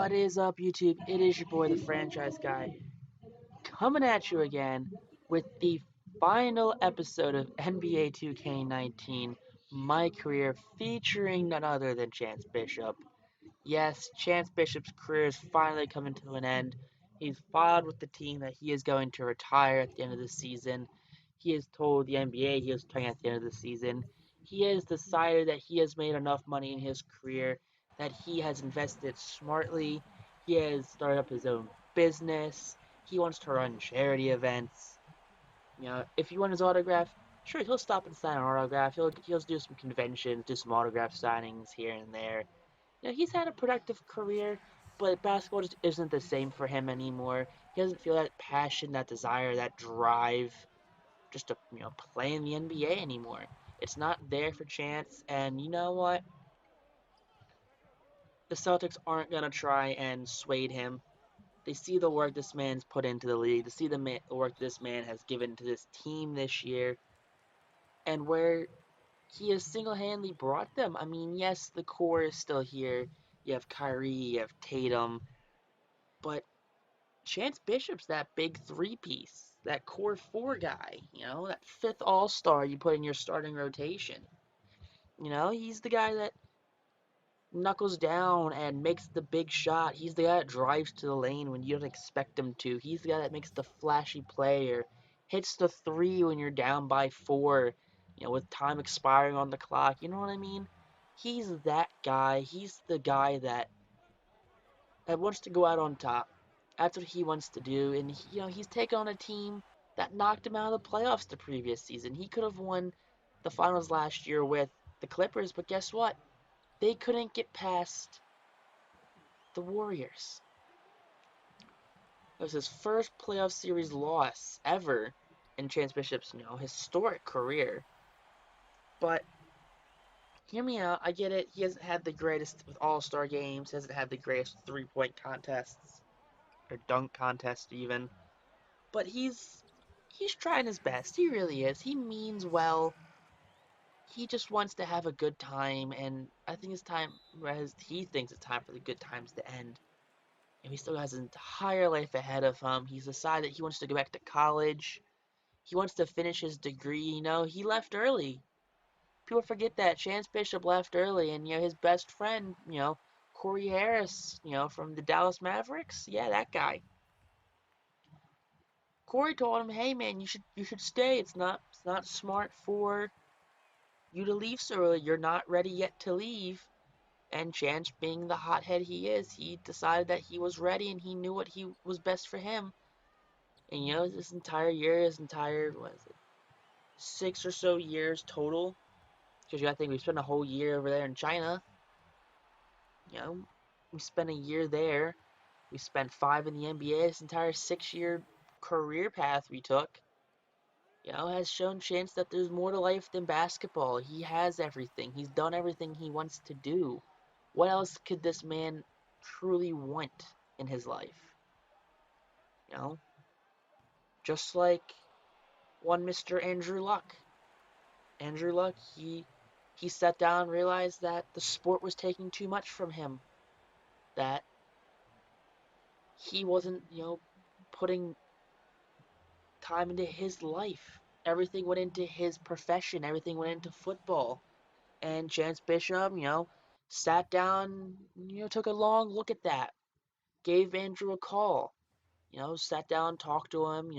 What is up, YouTube? It is your boy, the franchise guy, coming at you again with the final episode of NBA 2K19, My Career, featuring none other than Chance Bishop. Yes, Chance Bishop's career is finally coming to an end. He's filed with the team that he is going to retire at the end of the season. He has told the NBA he is retiring at the end of the season. He has decided that he has made enough money in his career that he has invested smartly. He has started up his own business. He wants to run charity events. If you want his autograph, sure, he'll stop and sign an autograph. He'll do some conventions, do some autograph signings here and there. He's had a productive career, but basketball just isn't the same for him anymore. He doesn't feel that passion, that desire, that drive just to, play in the NBA anymore. It's not there for Chance, and you know what? The Celtics aren't going to try and sway him. They see the work this man's put into the league. They see the work this man has given to this team this year, and where he has single-handedly brought them. I mean, yes, the core is still here. You have Kyrie, you have Tatum, but Chance Bishop's that big three-piece, that core four guy, that fifth all-star you put in your starting rotation. He's the guy that knuckles down and makes the big shot. He's the guy that drives to the lane when you don't expect him to. He's the guy that makes the flashy play or hits the three when you're down by four, with time expiring on the clock. You know what I mean? He's that guy. He's the guy that wants to go out on top. That's what he wants to do. And, he's taken on a team that knocked him out of the playoffs the previous season. He could have won the finals last year with the Clippers, but guess what? They couldn't get past the Warriors. It was his first playoff series loss ever in Chance Bishop's, historic career. But hear me out. I get it. He hasn't had the greatest with All-Star games. Hasn't had the greatest three-point contests or dunk contest even. But he's trying his best. He really is. He means well. He just wants to have a good time, and I think it's time. He thinks it's time for the good times to end. He still has his entire life ahead of him. He's decided he wants to go back to college. He wants to finish his degree. He left early. People forget that Chance Bishop left early, and his best friend, Corey Harris, from the Dallas Mavericks. Yeah, that guy. Corey told him, "Hey man, you should stay. It's not smart for you to leave so early. You're not ready yet to leave." And Chance, being the hothead he is, he decided that he was ready and he knew what he was best for him. And this entire year, what is it, 6 or so years total? Because I think we spent a whole year over there in China. You know, we spent a year there. We spent 5 in the NBA. This entire 6-year career path we took, has shown Chance that there's more to life than basketball. He has everything. He's done everything he wants to do. What else could this man truly want in his life? You know, just like one Mr. Andrew Luck. Andrew Luck, he sat down and realized that the sport was taking too much from him. That he wasn't, putting time into his life. Everything went into his profession. Everything went into football. And Chance Bishop, sat down, took a long look at that. Gave Andrew a call. Sat down, talked to him,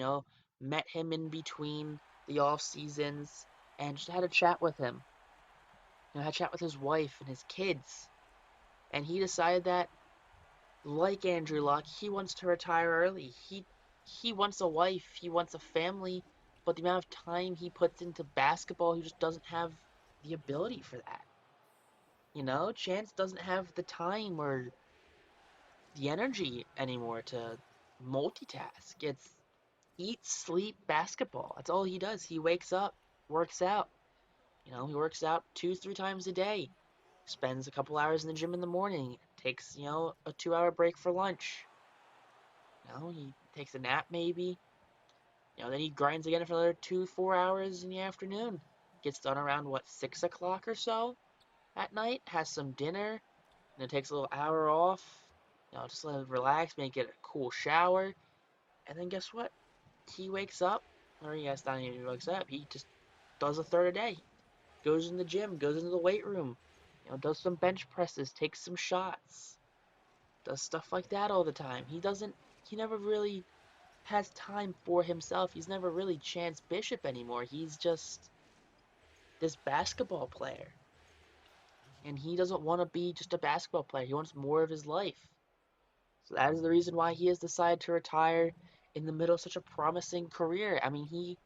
met him in between the off seasons, and just had a chat with him. Had a chat with his wife and his kids. And he decided that, like Andrew Luck, he wants to retire early. He wants a wife, he wants a family, but the amount of time he puts into basketball, he just doesn't have the ability for that. Chance doesn't have the time or the energy anymore to multitask. It's eat, sleep, basketball. That's all he does. He wakes up, works out. He works out 2, 3 times a day. Spends a couple hours in the gym in the morning. Takes, a 2-hour break for lunch. He takes a nap maybe. Then he grinds again for another 2, 4 hours in the afternoon. Gets done around, 6 o'clock or so at night. Has some dinner. And then takes a little hour off. Just let him relax, maybe get a cool shower, and then guess what? He wakes up, or he has not even wakes up. He just does a third a day. Goes in the gym, goes into the weight room, does some bench presses, takes some shots, does stuff like that all the time. He never really has time for himself. He's never really Chance Bishop anymore. He's just this basketball player. And he doesn't want to be just a basketball player. He wants more of his life. So that is the reason why he has decided to retire in the middle of such a promising career. I mean, he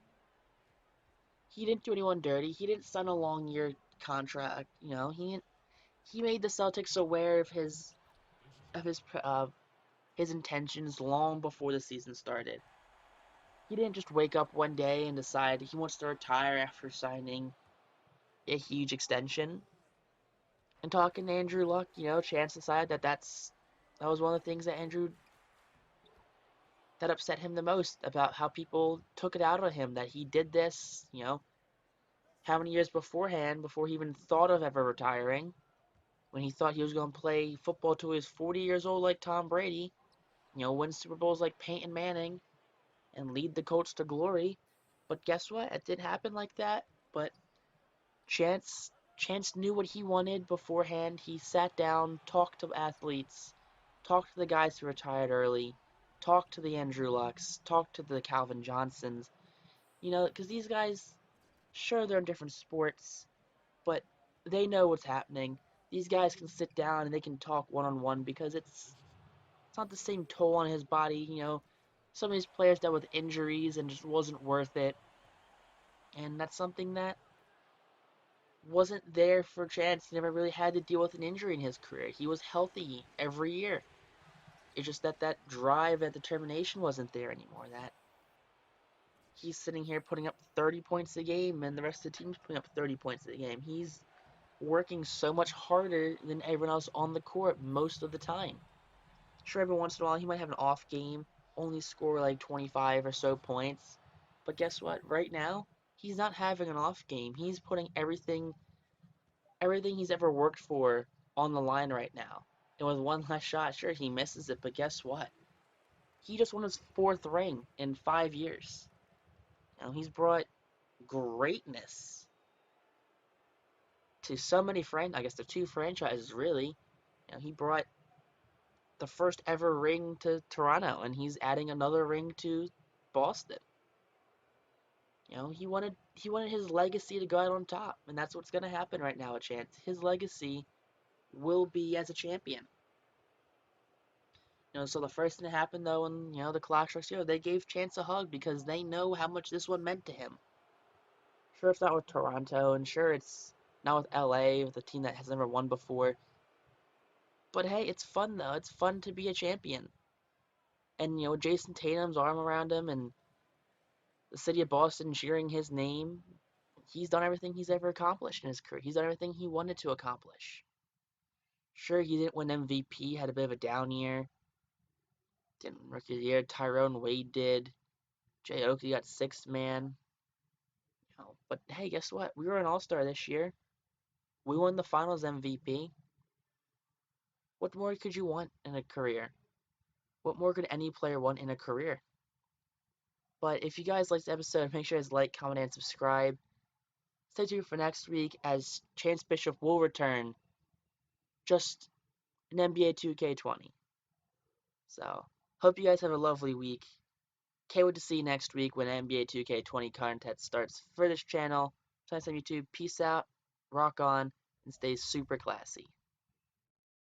didn't do anyone dirty. He didn't sign a long year contract. He made the Celtics aware of his intentions long before the season started. He didn't just wake up one day and decide he wants to retire after signing a huge extension. And talking to Andrew Luck, Chance decided that was one of the things that upset him the most about how people took it out on him that he did this, how many years beforehand, before he even thought of ever retiring, when he thought he was going to play football till he was 40 years old like Tom Brady, win Super Bowls like Peyton Manning, and lead the Colts to glory. But guess what? It didn't happen like that. But Chance knew what he wanted beforehand. He sat down, talked to athletes, talked to the guys who retired early, talked to the Andrew Lucks, talked to the Calvin Johnsons. Because these guys, sure, they're in different sports, but they know what's happening. These guys can sit down and they can talk one on one because it's not the same toll on his body. Some of these players dealt with injuries and just wasn't worth it, and that's something that wasn't there for Chance. He never really had to deal with an injury in his career. He was healthy every year. It's just that drive and determination wasn't there anymore. That he's sitting here putting up 30 points a game and the rest of the team's putting up 30 points a game. He's working so much harder than everyone else on the court most of the time. Sure, every once in a while he might have an off game, only score like 25 or so points. But guess what? Right now, he's not having an off game. He's putting everything he's ever worked for on the line right now. And with one last shot, sure, he misses it, but guess what? He just won his fourth ring in 5 years. He's brought greatness to so many I guess the two franchises, really. He brought the first ever ring to Toronto, and he's adding another ring to Boston. He wanted his legacy to go out on top, and that's what's going to happen right now at Chance. His legacy will be as a champion. So the first thing that happened though, when the clock strikes zero, they gave Chance a hug because they know how much this one meant to him. Sure, it's not with Toronto, and sure, it's not with LA, with a team that has never won before. But hey, it's fun though. It's fun to be a champion. And Jason Tatum's arm around him, and the city of Boston cheering his name. He's done everything he's ever accomplished in his career. He's done everything he wanted to accomplish. Sure, he didn't win MVP, had a bit of a down year. Didn't rookie of the year. Tyrone Wade did. Jay Oakley got sixth man. But hey, guess what? We were an all-star this year. We won the finals MVP. What more could you want in a career? What more could any player want in a career? But if you guys liked the episode, make sure to like, comment, and subscribe. Stay tuned for next week as Chance Bishop will return. Just an NBA 2K20. So, hope you guys have a lovely week. Can't wait to see you next week when NBA 2K20 content starts for this channel. So, nice on YouTube. Peace out, rock on, and stay super classy.